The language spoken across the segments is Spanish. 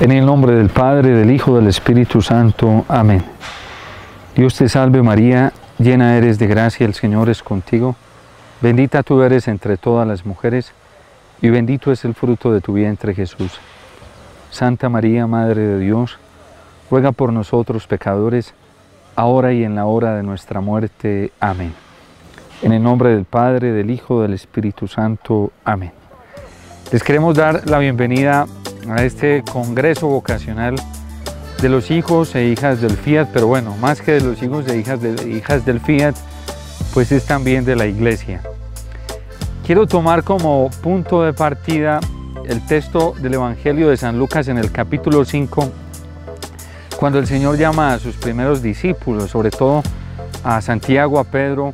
En el nombre del Padre, del Hijo, del Espíritu Santo. Amén. Dios te salve María, llena eres de gracia, el Señor es contigo. Bendita tú eres entre todas las mujeres, y bendito es el fruto de tu vientre, Jesús. Santa María, Madre de Dios, ruega por nosotros pecadores, ahora y en la hora de nuestra muerte. Amén. En el nombre del Padre, del Hijo, del Espíritu Santo. Amén. Les queremos dar la bienvenida a este congreso vocacional de los hijos e hijas del Fiat, pero bueno, más que de los hijos e hijas del Fiat, pues es también de la Iglesia. Quiero tomar como punto de partida el texto del Evangelio de San Lucas en el capítulo 5, cuando el Señor llama a sus primeros discípulos, sobre todo a Santiago, a Pedro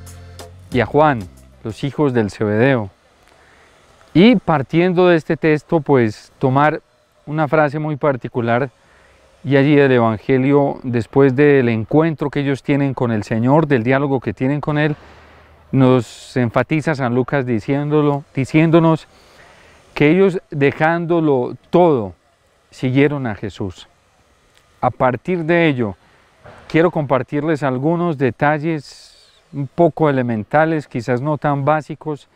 y a Juan, los hijos del Zebedeo. Y partiendo de este texto, pues tomar una frase muy particular y allí del Evangelio, después del encuentro que ellos tienen con el Señor, del diálogo que tienen con Él, nos enfatiza San Lucas diciéndonos que ellos, dejándolo todo, siguieron a Jesús. A partir de ello, quiero compartirles algunos detalles un poco elementales, quizás no tan básicos,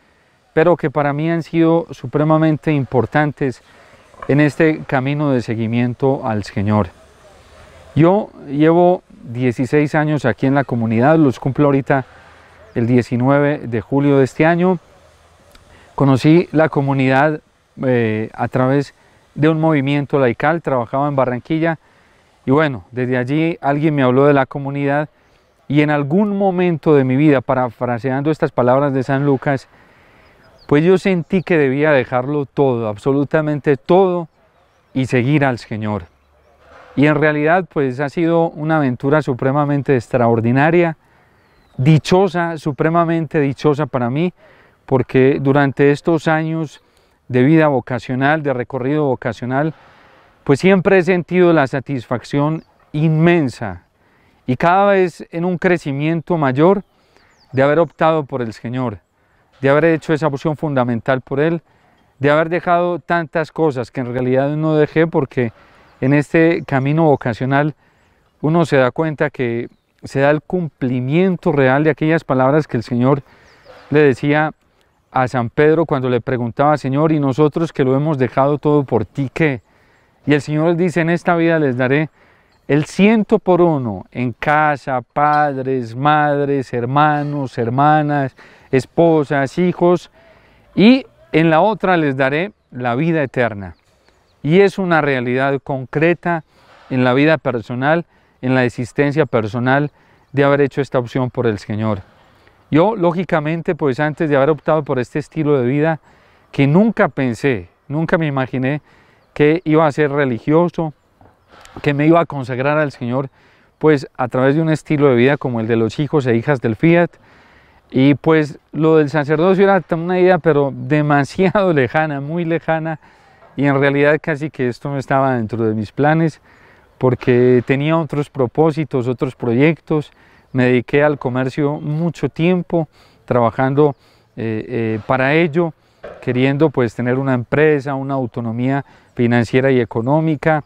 pero que para mí han sido supremamente importantes en este camino de seguimiento al Señor. Yo llevo 16 años aquí en la comunidad, los cumplo ahorita el 19 de julio de este año. Conocí la comunidad a través de un movimiento laical, trabajaba en Barranquilla y bueno, desde allí alguien me habló de la comunidad y en algún momento de mi vida, parafraseando estas palabras de San Lucas, pues yo sentí que debía dejarlo todo, absolutamente todo, y seguir al Señor. Y en realidad pues ha sido una aventura supremamente extraordinaria, dichosa, supremamente dichosa para mí, porque durante estos años de vida vocacional, de recorrido vocacional, pues siempre he sentido la satisfacción inmensa y cada vez en un crecimiento mayor de haber optado por el Señor, de haber hecho esa opción fundamental por Él, de haber dejado tantas cosas que en realidad no dejé, porque en este camino vocacional uno se da cuenta que se da el cumplimiento real de aquellas palabras que el Señor le decía a San Pedro cuando le preguntaba: Señor, ¿y nosotros que lo hemos dejado todo por ti, qué? Y el Señor dice: en esta vida les daré el 100 por 1 en casa, padres, madres, hermanos, hermanas, esposas, hijos, y en la otra les daré la vida eterna. Y es una realidad concreta en la vida personal, en la existencia personal, de haber hecho esta opción por el Señor. Yo, lógicamente, pues antes de haber optado por este estilo de vida, que nunca pensé, nunca me imaginé que iba a ser religioso, que me iba a consagrar al Señor, pues a través de un estilo de vida como el de los hijos e hijas del Fiat. Y pues lo del sacerdocio era una idea pero demasiado lejana, muy lejana, y en realidad casi que esto no estaba dentro de mis planes, porque tenía otros propósitos, otros proyectos. Me dediqué al comercio mucho tiempo, trabajando para ello, queriendo pues tener una empresa, una autonomía financiera y económica.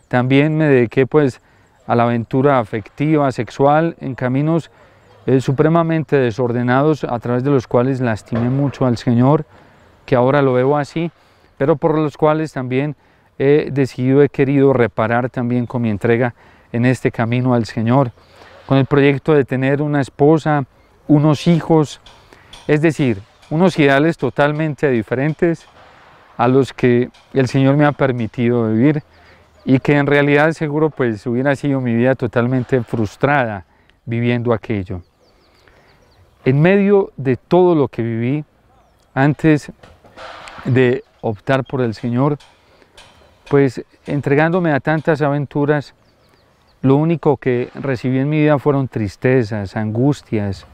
También me dediqué pues a la aventura afectiva, sexual, en caminos supremamente desordenados, a través de los cuales lastimé mucho al Señor, que ahora lo veo así, pero por los cuales también he querido reparar también con mi entrega en este camino al Señor, con el proyecto de tener una esposa, unos hijos, es decir, unos ideales totalmente diferentes a los que el Señor me ha permitido vivir, y que en realidad seguro pues hubiera sido mi vida totalmente frustrada viviendo aquello. En medio de todo lo que viví antes de optar por el Señor, pues entregándome a tantas aventuras, lo único que recibí en mi vida fueron tristezas, angustias,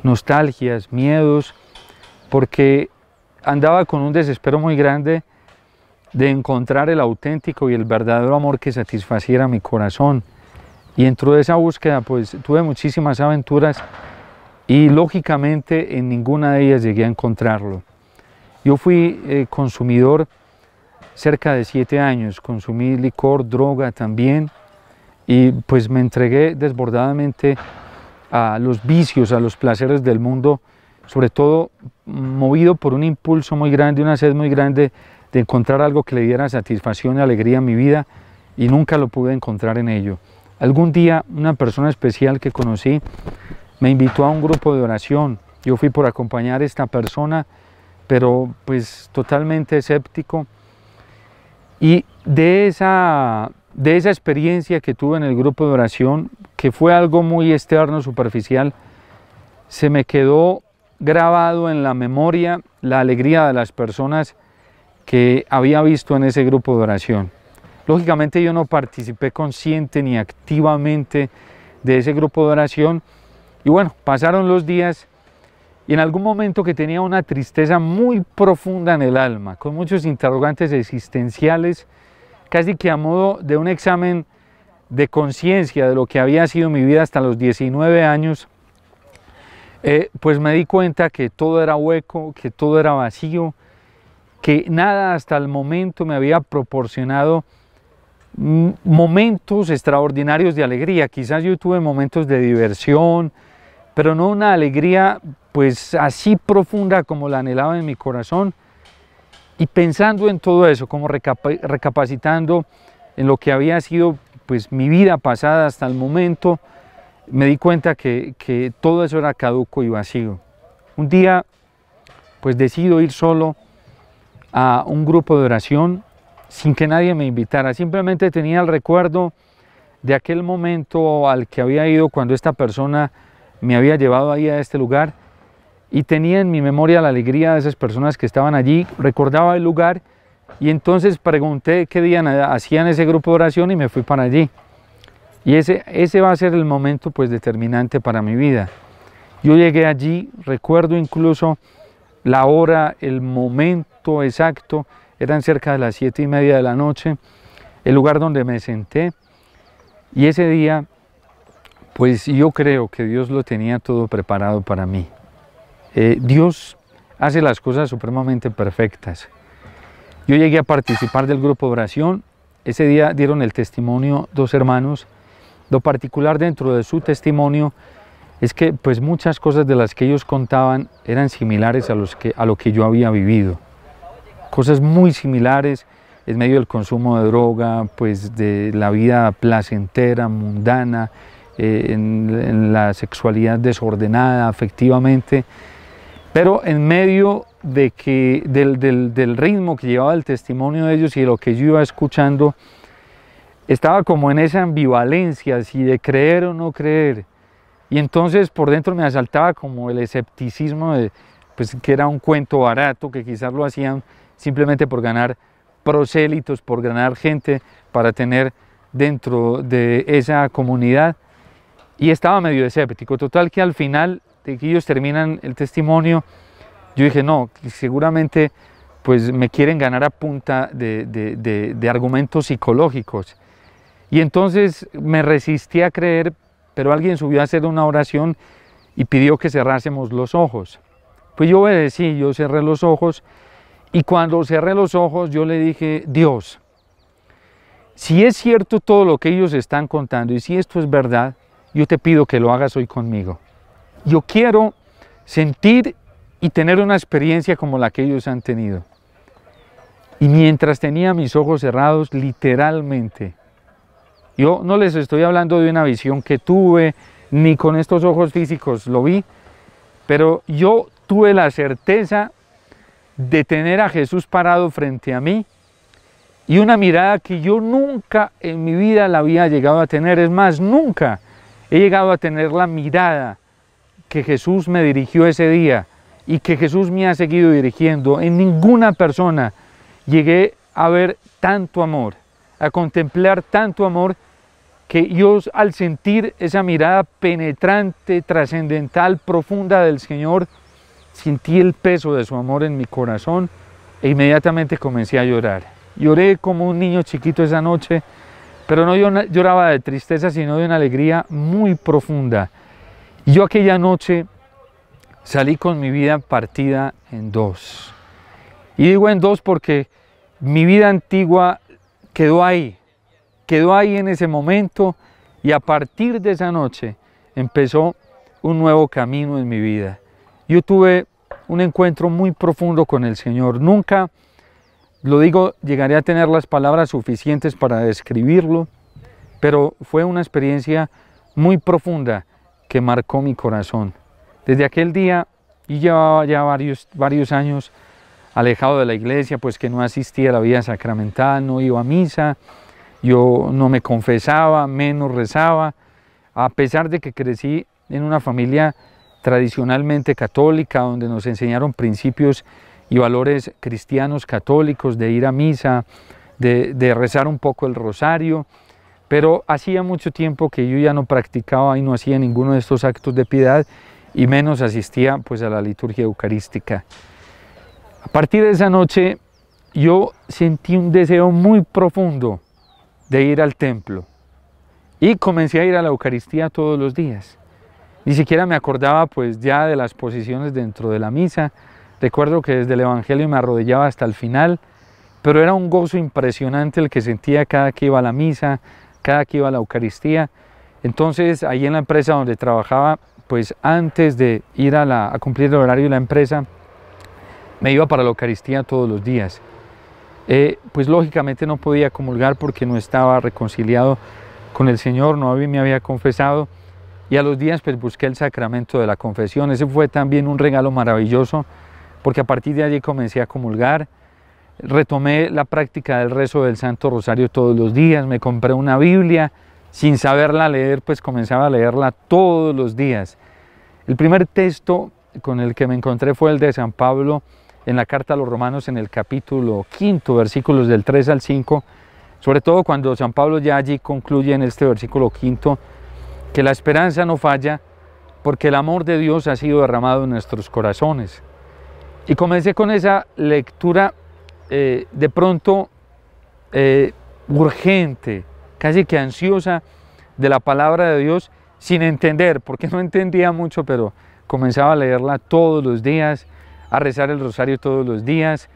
nostalgias, miedos, porque andaba con un desespero muy grande de encontrar el auténtico y el verdadero amor que satisfaciera mi corazón. Y dentro de esa búsqueda pues tuve muchísimas aventuras y lógicamente en ninguna de ellas llegué a encontrarlo. Yo fui consumidor cerca de 7 años. Consumí licor, droga también, y pues me entregué desbordadamente a los vicios, a los placeres del mundo, sobre todo movido por un impulso muy grande, una sed muy grande de encontrar algo que le diera satisfacción y alegría a mi vida, y nunca lo pude encontrar en ello. Algún día una persona especial que conocí me invitó a un grupo de oración. Yo fui por acompañar a esta persona, pero pues totalmente escéptico, y de esa experiencia que tuve en el grupo de oración, que fue algo muy externo, superficial, se me quedó grabado en la memoria la alegría de las personas que había visto en ese grupo de oración. Lógicamente yo no participé consciente ni activamente de ese grupo de oración, y bueno, pasaron los días, y en algún momento que tenía una tristeza muy profunda en el alma, con muchos interrogantes existenciales, casi que a modo de un examen de conciencia de lo que había sido mi vida hasta los 19 años, pues me di cuenta que todo era hueco, que todo era vacío, que nada hasta el momento me había proporcionado momentos extraordinarios de alegría. Quizás yo tuve momentos de diversión, pero no una alegría pues así profunda como la anhelaba en mi corazón. Y pensando en todo eso, como recapacitando en lo que había sido pues mi vida pasada hasta el momento, me di cuenta que todo eso era caduco y vacío. Un día pues decido ir solo a un grupo de oración sin que nadie me invitara. Simplemente tenía el recuerdo de aquel momento al que había ido cuando esta persona me había llevado ahí a este lugar, y tenía en mi memoria la alegría de esas personas que estaban allí. Recordaba el lugar, y entonces pregunté qué día hacían ese grupo de oración y me fui para allí. Y ese va a ser el momento pues determinante para mi vida. Yo llegué allí, recuerdo incluso la hora, el momento exacto, eran cerca de las 7:30 de la noche, el lugar donde me senté, y ese día pues yo creo que Dios lo tenía todo preparado para mí. Dios hace las cosas supremamente perfectas. Yo llegué a participar del grupo de oración. Ese día dieron el testimonio 2 hermanos. Lo particular dentro de su testimonio es que pues muchas cosas de las que ellos contaban eran similares a lo que yo había vivido. Cosas muy similares en medio del consumo de droga, pues de la vida placentera, mundana, en la sexualidad desordenada afectivamente. Pero en medio del ritmo que llevaba el testimonio de ellos y de lo que yo iba escuchando, estaba como en esa ambivalencia, si de creer o no creer. Y entonces por dentro me asaltaba como el escepticismo de pues, que era un cuento barato, que quizás lo hacían simplemente por ganar prosélitos, por ganar gente para tener dentro de esa comunidad. Y estaba medio escéptico. Total que al final de que ellos terminan el testimonio, yo dije, no, seguramente pues me quieren ganar a punta de argumentos psicológicos. Y entonces me resistí a creer, pero alguien subió a hacer una oración y pidió que cerrásemos los ojos. Pues yo obedecí, yo cerré los ojos, y cuando cerré los ojos yo le dije, Dios, si es cierto todo lo que ellos están contando y si esto es verdad, yo te pido que lo hagas hoy conmigo. Yo quiero sentir y tener una experiencia como la que ellos han tenido. Y mientras tenía mis ojos cerrados, literalmente, yo no les estoy hablando de una visión que tuve, ni con estos ojos físicos lo vi, pero yo tuve la certeza de tener a Jesús parado frente a mí, y una mirada que yo nunca en mi vida la había llegado a tener. Es más, nunca he llegado a tener la mirada que Jesús me dirigió ese día y que Jesús me ha seguido dirigiendo. En ninguna persona llegué a ver tanto amor, a contemplar tanto amor, que yo al sentir esa mirada penetrante, trascendental, profunda del Señor, sentí el peso de su amor en mi corazón e inmediatamente comencé a llorar. Lloré como un niño chiquito esa noche, pero no lloraba de tristeza, sino de una alegría muy profunda. Y yo aquella noche salí con mi vida partida en dos. Y digo en dos porque mi vida antigua quedó ahí en ese momento, y a partir de esa noche empezó un nuevo camino en mi vida. Yo tuve un encuentro muy profundo con el Señor. Nunca, lo digo, llegaré a tener las palabras suficientes para describirlo, pero fue una experiencia muy profunda que marcó mi corazón. Desde aquel día, y llevaba ya varios años alejado de la iglesia, pues que no asistía a la vida sacramental, no iba a misa, yo no me confesaba, menos rezaba, a pesar de que crecí en una familia tradicionalmente católica, donde nos enseñaron principios y valores cristianos católicos, de ir a misa, de rezar un poco el rosario, pero hacía mucho tiempo que yo ya no practicaba y no hacía ninguno de estos actos de piedad, y menos asistía pues a la liturgia eucarística. A partir de esa noche yo sentí un deseo muy profundo de ir al templo, y comencé a ir a la Eucaristía todos los días. Ni siquiera me acordaba pues ya de las posiciones dentro de la misa. Recuerdo que desde el Evangelio me arrodillaba hasta el final, pero era un gozo impresionante el que sentía cada que iba a la misa, cada que iba a la Eucaristía. Entonces, ahí en la empresa donde trabajaba, pues antes de ir a cumplir el horario de la empresa, me iba para la Eucaristía todos los días. Pues lógicamente no podía comulgar porque no estaba reconciliado con el Señor, no me había confesado, y a los días pues busqué el sacramento de la confesión. Ese fue también un regalo maravilloso, porque a partir de allí comencé a comulgar, retomé la práctica del rezo del Santo Rosario todos los días, me compré una Biblia, sin saberla leer, pues comenzaba a leerla todos los días. El primer texto con el que me encontré fue el de San Pablo en la carta a los Romanos, en el capítulo 5, versículos del 3 al 5, sobre todo cuando San Pablo ya allí concluye en este versículo 5, que la esperanza no falla porque el amor de Dios ha sido derramado en nuestros corazones. Y comencé con esa lectura de pronto urgente, casi que ansiosa, de la palabra de Dios, sin entender, porque no entendía mucho, pero comenzaba a leerla todos los días, a rezar el rosario todos los días,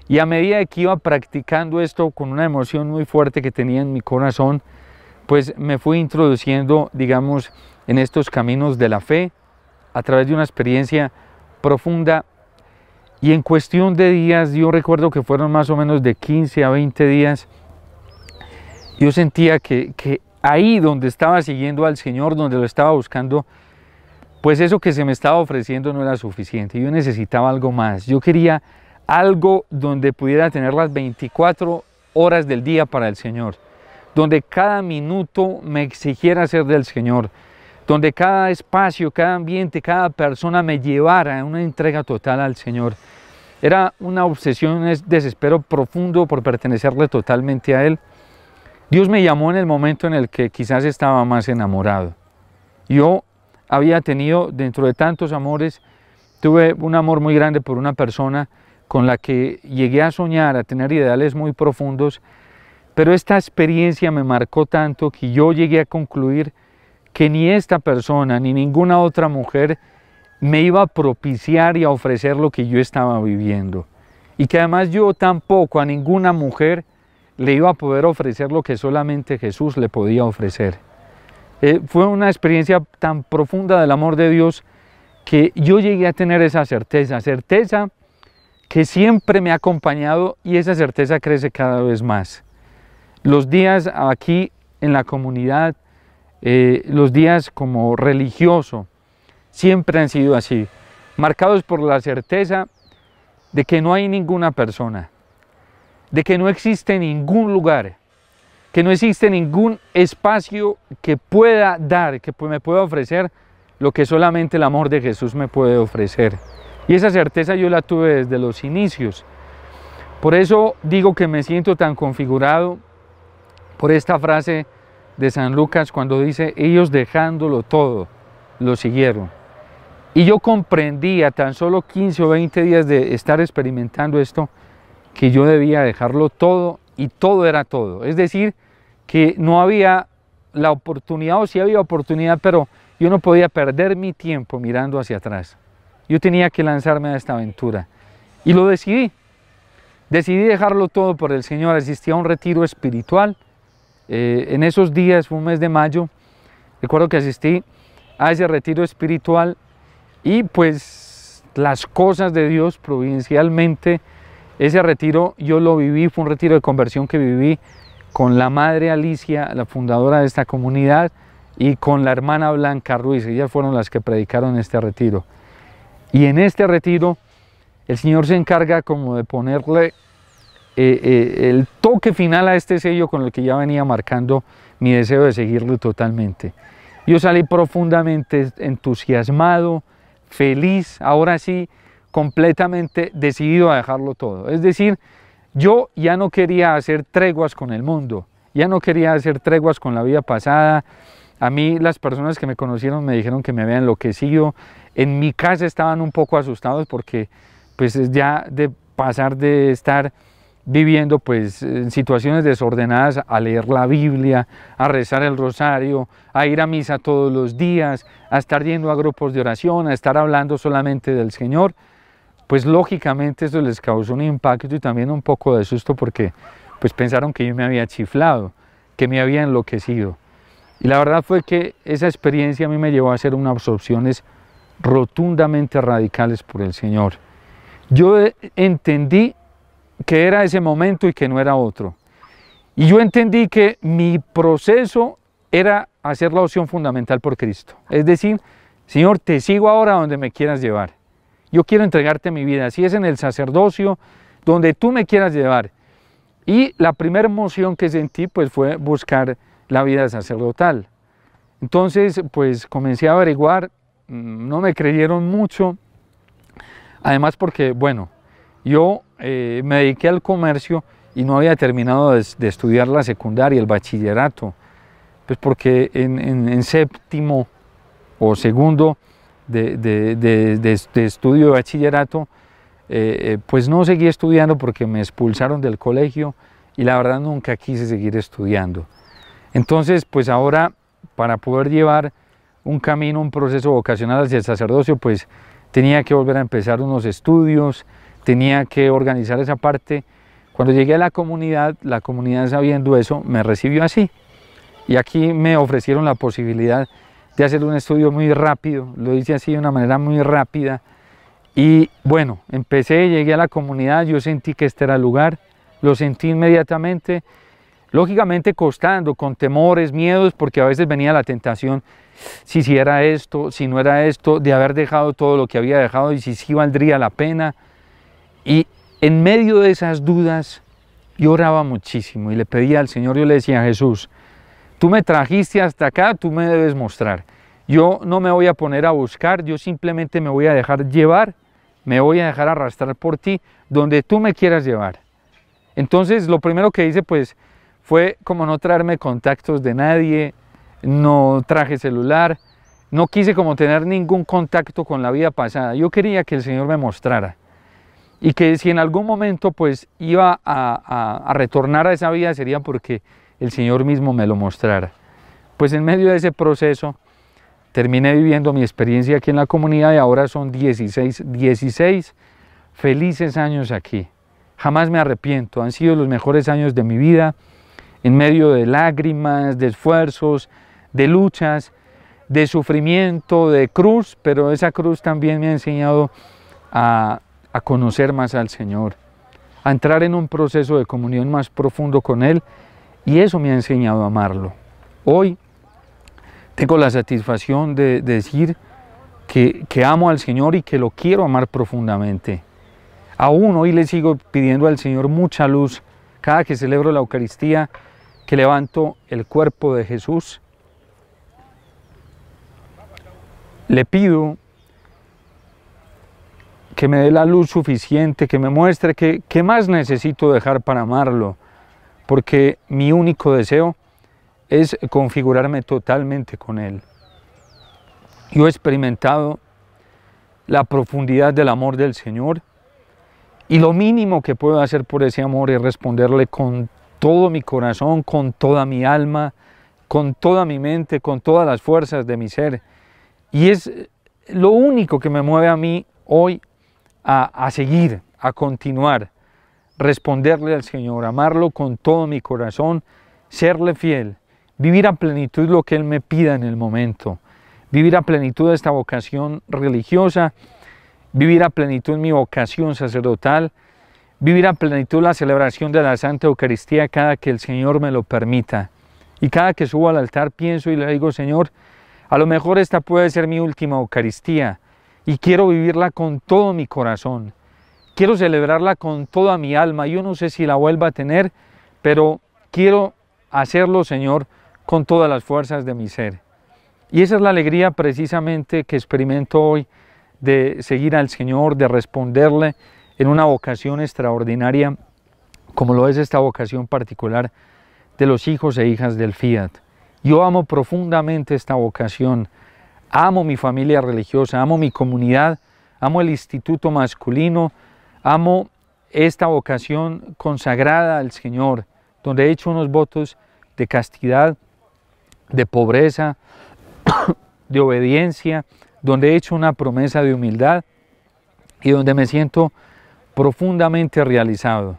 y a medida que iba practicando esto con una emoción muy fuerte que tenía en mi corazón, pues me fui introduciendo, digamos, en estos caminos de la fe, a través de una experiencia profunda. Y en cuestión de días, yo recuerdo que fueron más o menos de 15 a 20 días, yo sentía que ahí donde estaba siguiendo al Señor, donde lo estaba buscando, pues eso que se me estaba ofreciendo no era suficiente. Yo necesitaba algo más. Yo quería algo donde pudiera tener las 24 horas del día para el Señor, donde cada minuto me exigiera ser del Señor, donde cada espacio, cada ambiente, cada persona me llevara a una entrega total al Señor. Era una obsesión, un desespero profundo por pertenecerle totalmente a Él. Dios me llamó en el momento en el que quizás estaba más enamorado. Yo había tenido, dentro de tantos amores, tuve un amor muy grande por una persona con la que llegué a soñar, a tener ideales muy profundos, pero esta experiencia me marcó tanto que yo llegué a concluir que ni esta persona ni ninguna otra mujer me iba a propiciar y a ofrecer lo que yo estaba viviendo, y que además yo tampoco a ninguna mujer le iba a poder ofrecer lo que solamente Jesús le podía ofrecer. Fue una experiencia tan profunda del amor de Dios que yo llegué a tener esa certeza que siempre me ha acompañado, y esa certeza crece cada vez más. Los días aquí en la comunidad, los días como religioso, siempre han sido así, marcados por la certeza de que no hay ninguna persona, de que no existe ningún lugar, que no existe ningún espacio que pueda dar, que me pueda ofrecer lo que solamente el amor de Jesús me puede ofrecer. Y esa certeza yo la tuve desde los inicios. Por eso digo que me siento tan configurado por esta frase de San Lucas cuando dice: ellos dejándolo todo, lo siguieron. Y yo comprendí a tan solo 15 o 20 días de estar experimentando esto, que yo debía dejarlo todo, y todo era todo. Es decir, que no había la oportunidad, o sí había oportunidad, pero yo no podía perder mi tiempo mirando hacia atrás. Yo tenía que lanzarme a esta aventura, y lo decidí. decidí dejarlo todo por el Señor. Asistí a un retiro espiritual. En esos días, fue un mes de mayo, recuerdo que asistí a ese retiro espiritual y pues las cosas de Dios providencialmente, ese retiro yo lo viví, fue un retiro de conversión que viví con la madre Alicia, la fundadora de esta comunidad, y con la hermana Blanca Ruiz. Ellas fueron las que predicaron este retiro. Y en este retiro el Señor se encarga como de ponerle el toque final a este sello con el que ya venía marcando mi deseo de seguirlo totalmente. Yo salí profundamente entusiasmado, feliz, ahora sí, completamente decidido a dejarlo todo. Es decir, yo ya no quería hacer treguas con el mundo, ya no quería hacer treguas con la vida pasada. A mí las personas que me conocieron me dijeron que me había enloquecido. En mi casa estaban un poco asustados porque pues ya de pasar de estar viviendo pues en situaciones desordenadas a leer la Biblia, a rezar el rosario, a ir a misa todos los días, a estar yendo a grupos de oración, a estar hablando solamente del Señor, pues lógicamente eso les causó un impacto y también un poco de susto porque pues pensaron que yo me había chiflado, que me había enloquecido. Y la verdad fue que esa experiencia a mí me llevó a hacer unas opciones rotundamente radicales por el Señor. Yo entendí que era ese momento y que no era otro. Y yo entendí que mi proceso era hacer la opción fundamental por Cristo. Es decir, Señor, te sigo ahora donde me quieras llevar. Yo quiero entregarte mi vida, si es en el sacerdocio, donde tú me quieras llevar. Y la primera emoción que sentí pues fue buscar la vida sacerdotal. Entonces pues comencé a averiguar, no me creyeron mucho, además porque bueno, yo me dediqué al comercio y no había terminado de estudiar la secundaria, el bachillerato, pues porque en séptimo o segundo de estudio de bachillerato, pues no seguí estudiando porque me expulsaron del colegio y la verdad nunca quise seguir estudiando. Entonces, pues ahora, para poder llevar un camino, un proceso vocacional hacia el sacerdocio, pues tenía que volver a empezar unos estudios, tenía que organizar esa parte. Cuando llegué a la comunidad sabiendo eso, me recibió así. Y aquí me ofrecieron la posibilidad de hacer un estudio muy rápido, lo hice así de una manera muy rápida. Y bueno, llegué a la comunidad, yo sentí que este era el lugar, lo sentí inmediatamente, lógicamente costando, con temores, miedos, porque a veces venía la tentación, si era esto, si no era esto, de haber dejado todo lo que había dejado y si sí valdría la pena. Y en medio de esas dudas, yo oraba muchísimo y le pedía al Señor, yo le decía a Jesús, tú me trajiste hasta acá, tú me debes mostrar. Yo no me voy a poner a buscar, yo simplemente me voy a dejar llevar, me voy a dejar arrastrar por ti, donde tú me quieras llevar. Entonces, lo primero que hice, pues, fue como no traerme contactos de nadie, no traje celular, no quise como tener ningún contacto con la vida pasada. Yo quería que el Señor me mostrara. Y que si en algún momento, pues, iba a retornar a esa vida, sería porque el Señor mismo me lo mostrara. Pues en medio de ese proceso terminé viviendo mi experiencia aquí en la comunidad y ahora son 16 felices años aquí. Jamás me arrepiento, han sido los mejores años de mi vida, en medio de lágrimas, de esfuerzos, de luchas, de sufrimiento, de cruz, pero esa cruz también me ha enseñado a conocer más al Señor, a entrar en un proceso de comunión más profundo con Él. Y eso me ha enseñado a amarlo. Hoy tengo la satisfacción de decir que amo al Señor y que lo quiero amar profundamente. Aún hoy le sigo pidiendo al Señor mucha luz. Cada que celebro la Eucaristía, que levanto el cuerpo de Jesús, le pido que me dé la luz suficiente, que me muestre qué más necesito dejar para amarlo. Porque mi único deseo es configurarme totalmente con Él. Yo he experimentado la profundidad del amor del Señor y lo mínimo que puedo hacer por ese amor es responderle con todo mi corazón, con toda mi alma, con toda mi mente, con todas las fuerzas de mi ser. Y es lo único que me mueve a mí hoy a seguir, a continuar, responderle al Señor, amarlo con todo mi corazón, serle fiel, vivir a plenitud lo que Él me pida en el momento, vivir a plenitud esta vocación religiosa, vivir a plenitud mi vocación sacerdotal, vivir a plenitud la celebración de la Santa Eucaristía cada que el Señor me lo permita. Y cada que subo al altar pienso y le digo, Señor, a lo mejor esta puede ser mi última Eucaristía y quiero vivirla con todo mi corazón. Quiero celebrarla con toda mi alma. Yo no sé si la vuelva a tener, pero quiero hacerlo, Señor, con todas las fuerzas de mi ser. Y esa es la alegría precisamente que experimento hoy de seguir al Señor, de responderle en una vocación extraordinaria, como lo es esta vocación particular de los hijos e hijas del Fiat. Yo amo profundamente esta vocación, amo mi familia religiosa, amo mi comunidad, amo el instituto masculino, amo esta vocación consagrada al Señor, donde he hecho unos votos de castidad, de pobreza, de obediencia, donde he hecho una promesa de humildad y donde me siento profundamente realizado,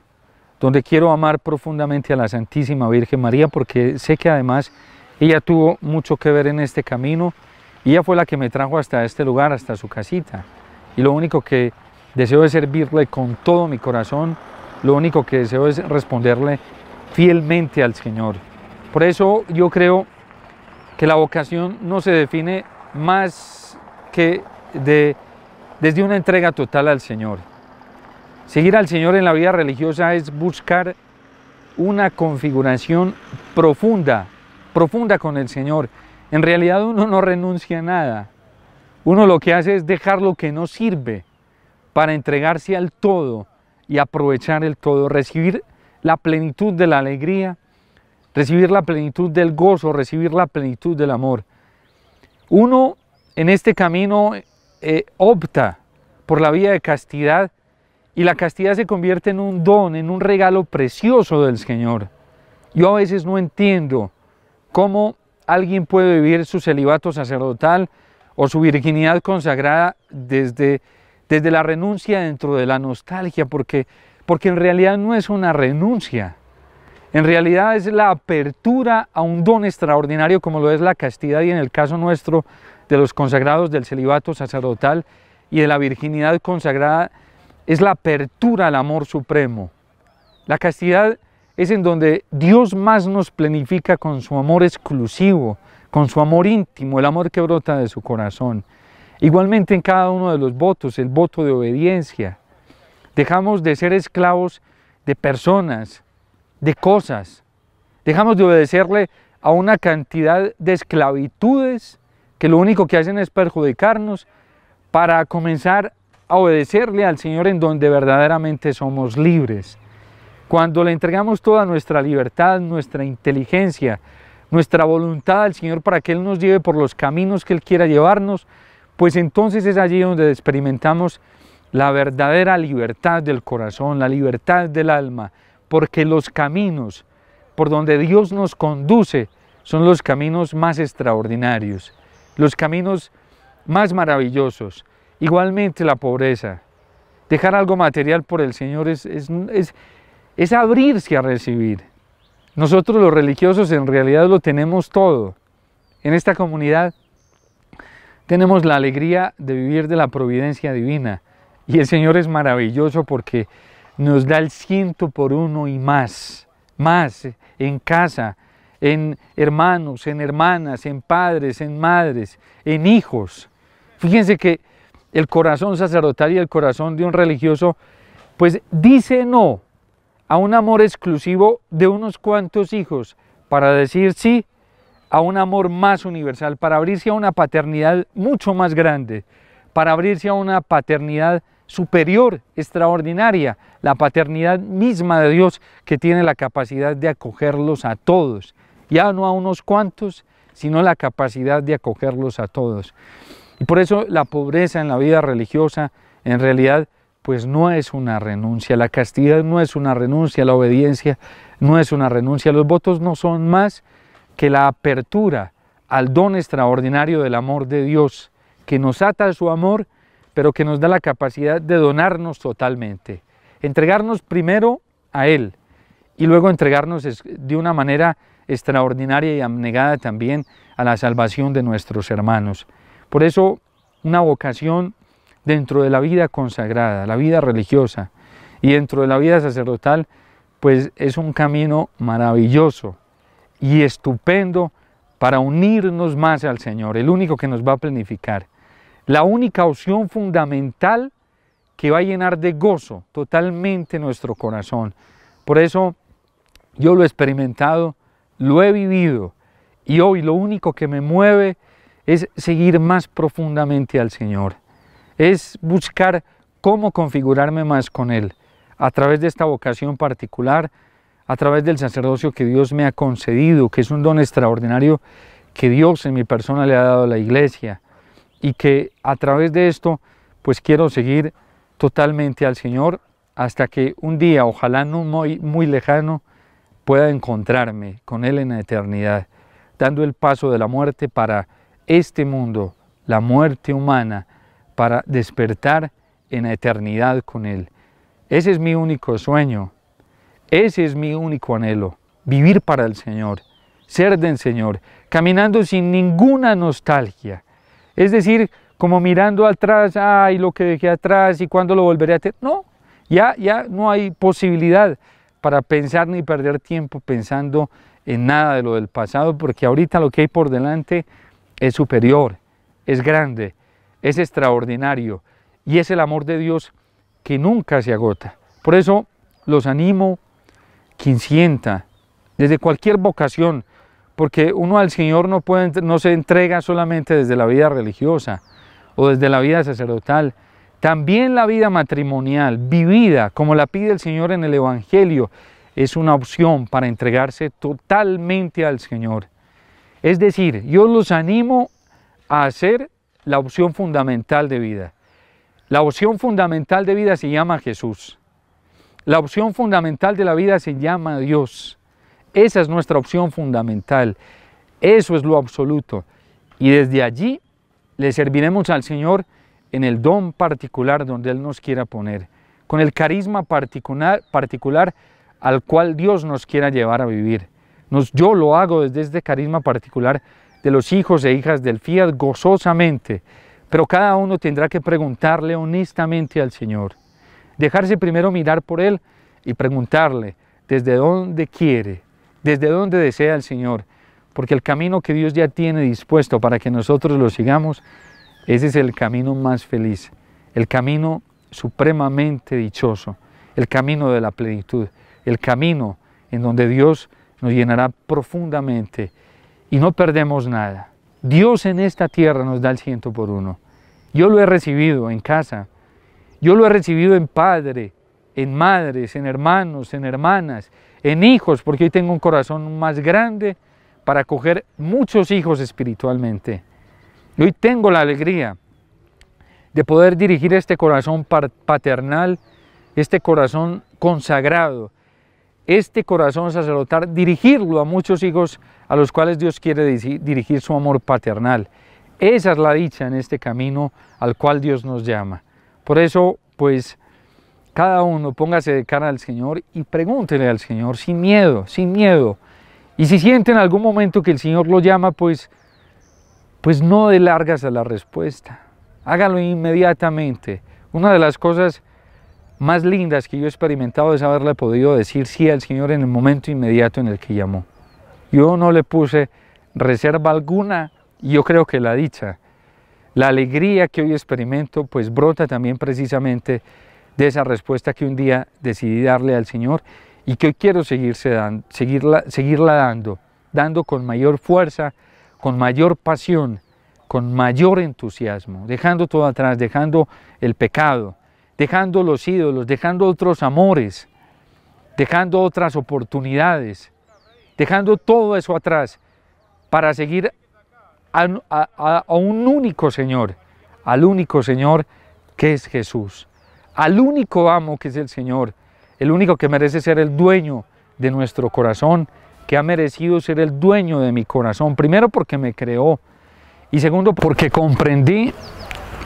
donde quiero amar profundamente a la Santísima Virgen María, porque sé que además ella tuvo mucho que ver en este camino y ella fue la que me trajo hasta este lugar, hasta su casita. Y lo único que deseo es servirle con todo mi corazón, lo único que deseo es responderle fielmente al Señor. Por eso yo creo que la vocación no se define más que desde una entrega total al Señor. Seguir al Señor en la vida religiosa es buscar una configuración profunda con el Señor. En realidad uno no renuncia a nada. Uno lo que hace es dejar lo que no sirve para entregarse al todo y aprovechar el todo, recibir la plenitud de la alegría, recibir la plenitud del gozo, recibir la plenitud del amor. Uno en este camino opta por la vía de castidad y la castidad se convierte en un don, en un regalo precioso del Señor. Yo a veces no entiendo cómo alguien puede vivir su celibato sacerdotal o su virginidad consagrada desde la renuncia dentro de la nostalgia, porque en realidad no es una renuncia. En realidad es la apertura a un don extraordinario como lo es la castidad y en el caso nuestro de los consagrados del celibato sacerdotal y de la virginidad consagrada es la apertura al amor supremo. La castidad es en donde Dios más nos plenifica con su amor exclusivo, con su amor íntimo, el amor que brota de su corazón. Igualmente en cada uno de los votos, el voto de obediencia. Dejamos de ser esclavos de personas, de cosas. Dejamos de obedecerle a una cantidad de esclavitudes que lo único que hacen es perjudicarnos para comenzar a obedecerle al Señor en donde verdaderamente somos libres. Cuando le entregamos toda nuestra libertad, nuestra inteligencia, nuestra voluntad al Señor para que Él nos lleve por los caminos que Él quiera llevarnos, pues entonces es allí donde experimentamos la verdadera libertad del corazón, la libertad del alma, porque los caminos por donde Dios nos conduce son los caminos más extraordinarios, los caminos más maravillosos. Igualmente la pobreza, dejar algo material por el Señor es abrirse a recibir. Nosotros los religiosos en realidad lo tenemos todo. En esta comunidad tenemos la alegría de vivir de la providencia divina y el Señor es maravilloso porque nos da el 100 por 1 y más en casa, en hermanos, en hermanas, en padres, en madres, en hijos. Fíjense que el corazón sacerdotal y el corazón de un religioso pues dice no a un amor exclusivo de unos cuantos hijos para decir sí a un amor más universal, para abrirse a una paternidad mucho más grande, para abrirse a una paternidad superior, extraordinaria, la paternidad misma de Dios que tiene la capacidad de acogerlos a todos, ya no a unos cuantos, sino la capacidad de acogerlos a todos. Y por eso la pobreza en la vida religiosa en realidad pues no es una renuncia, la castidad no es una renuncia, la obediencia no es una renuncia, los votos no son más que la apertura al don extraordinario del amor de Dios, que nos ata a su amor, pero que nos da la capacidad de donarnos totalmente, entregarnos primero a Él y luego entregarnos de una manera extraordinaria y abnegada también a la salvación de nuestros hermanos. Por eso, una vocación dentro de la vida consagrada, la vida religiosa y dentro de la vida sacerdotal, pues es un camino maravilloso y estupendo para unirnos más al Señor, el único que nos va a planificar. La única opción fundamental que va a llenar de gozo totalmente nuestro corazón. Por eso yo lo he experimentado, lo he vivido y hoy lo único que me mueve es seguir más profundamente al Señor. Es buscar cómo configurarme más con Él a través de esta vocación particular, a través del sacerdocio que Dios me ha concedido, que es un don extraordinario que Dios en mi persona le ha dado a la Iglesia y que a través de esto pues quiero seguir totalmente al Señor hasta que un día, ojalá no muy lejano, pueda encontrarme con Él en la eternidad, dando el paso de la muerte para este mundo, la muerte humana, para despertar en la eternidad con Él. Ese es mi único sueño, ese es mi único anhelo, vivir para el Señor, ser del Señor, caminando sin ninguna nostalgia. Es decir, como mirando atrás, ay, lo que dejé atrás y cuándo lo volveré a tener. No, ya no hay posibilidad para pensar ni perder tiempo pensando en nada de lo del pasado, porque ahorita lo que hay por delante es superior, es grande, es extraordinario y es el amor de Dios que nunca se agota. Por eso los animo, quien sienta, desde cualquier vocación, porque uno al Señor no se entrega solamente desde la vida religiosa o desde la vida sacerdotal, también la vida matrimonial, vivida como la pide el Señor en el Evangelio, es una opción para entregarse totalmente al Señor. Es decir, yo los animo a hacer la opción fundamental de vida. La opción fundamental de vida se llama Jesús. La opción fundamental de la vida se llama Dios. Esa es nuestra opción fundamental. Eso es lo absoluto. Y desde allí le serviremos al Señor en el don particular donde Él nos quiera poner, con el carisma particular al cual Dios nos quiera llevar a vivir. Yo lo hago desde este carisma particular de los hijos e hijas del Fiat gozosamente, pero cada uno tendrá que preguntarle honestamente al Señor, dejarse primero mirar por Él y preguntarle desde dónde quiere, desde dónde desea el Señor, porque el camino que Dios ya tiene dispuesto para que nosotros lo sigamos, ese es el camino más feliz, el camino supremamente dichoso, el camino de la plenitud, el camino en donde Dios nos llenará profundamente y no perdemos nada. Dios en esta tierra nos da el 100 por 1. Yo lo he recibido en casa, yo lo he recibido en padre, en madres, en hermanos, en hermanas, en hijos, porque hoy tengo un corazón más grande para acoger muchos hijos espiritualmente. Y hoy tengo la alegría de poder dirigir este corazón paternal, este corazón consagrado, este corazón sacerdotal, dirigirlo a muchos hijos a los cuales Dios quiere dirigir su amor paternal. Esa es la dicha en este camino al cual Dios nos llama. Por eso, pues, cada uno póngase de cara al Señor y pregúntele al Señor sin miedo, sin miedo. Y si siente en algún momento que el Señor lo llama, pues no dé largas a la respuesta. Hágalo inmediatamente. Una de las cosas más lindas que yo he experimentado es haberle podido decir sí al Señor en el momento inmediato en el que llamó. Yo no le puse reserva alguna y yo creo que la dicha, la alegría que hoy experimento, pues brota también precisamente de esa respuesta que un día decidí darle al Señor y que hoy quiero seguirla dando con mayor fuerza, con mayor pasión, con mayor entusiasmo, dejando todo atrás, dejando el pecado, dejando los ídolos, dejando otros amores, dejando otras oportunidades, dejando todo eso atrás para seguir a un único Señor, al único Señor que es Jesús, al único amo que es el Señor, el único que merece ser el dueño de nuestro corazón, que ha merecido ser el dueño de mi corazón, primero porque me creó y segundo porque comprendí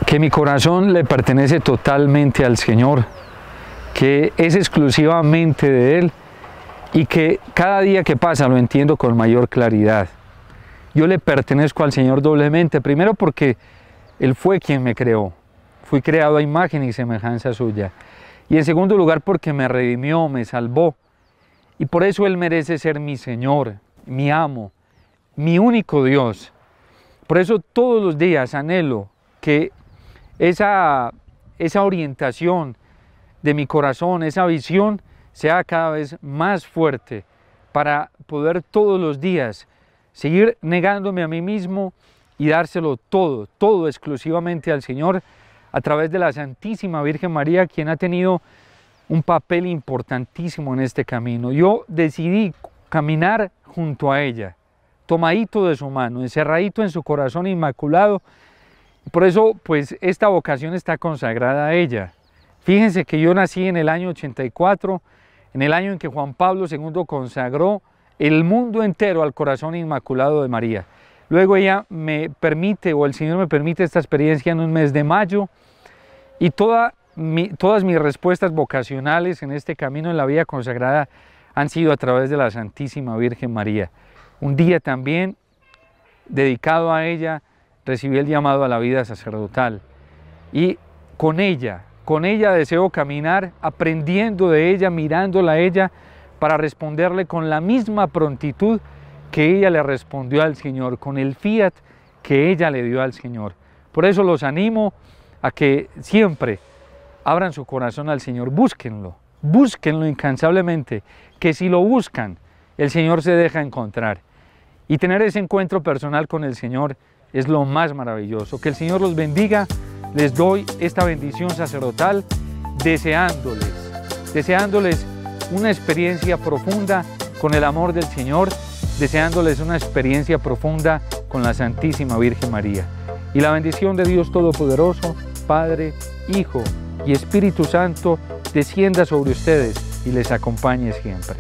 que mi corazón le pertenece totalmente al Señor que es exclusivamente de Él y que cada día que pasa lo entiendo con mayor claridad. Yo le pertenezco al Señor doblemente, primero porque Él fue quien me creó, fui creado a imagen y semejanza suya, y en segundo lugar porque me redimió, me salvó, y por eso Él merece ser mi Señor, mi amo, mi único Dios. Por eso todos los días anhelo que esa orientación de mi corazón, esa visión, sea cada vez más fuerte para poder todos los días seguir negándome a mí mismo y dárselo todo, todo exclusivamente al Señor a través de la Santísima Virgen María, quien ha tenido un papel importantísimo en este camino. Yo decidí caminar junto a ella, tomadito de su mano, encerradito en su corazón inmaculado. Por eso, pues, esta vocación está consagrada a ella. Fíjense que yo nací en el año 84, en el año en que Juan Pablo II consagró el mundo entero al corazón inmaculado de María. Luego ella me permite, o el Señor me permite esta experiencia en un mes de mayo, y todas mis respuestas vocacionales en este camino en la vida consagrada han sido a través de la Santísima Virgen María. Un día también dedicado a ella, recibí el llamado a la vida sacerdotal, y con ella deseo caminar, aprendiendo de ella, mirándola a ella, para responderle con la misma prontitud que ella le respondió al Señor, con el fiat que ella le dio al Señor. Por eso los animo a que siempre abran su corazón al Señor, búsquenlo incansablemente, que si lo buscan, el Señor se deja encontrar. Y tener ese encuentro personal con el Señor es lo más maravilloso. Que el Señor los bendiga. Les doy esta bendición sacerdotal deseándoles una experiencia profunda con el amor del Señor, deseándoles una experiencia profunda con la Santísima Virgen María. Y la bendición de Dios Todopoderoso, Padre, Hijo y Espíritu Santo, descienda sobre ustedes y les acompañe siempre.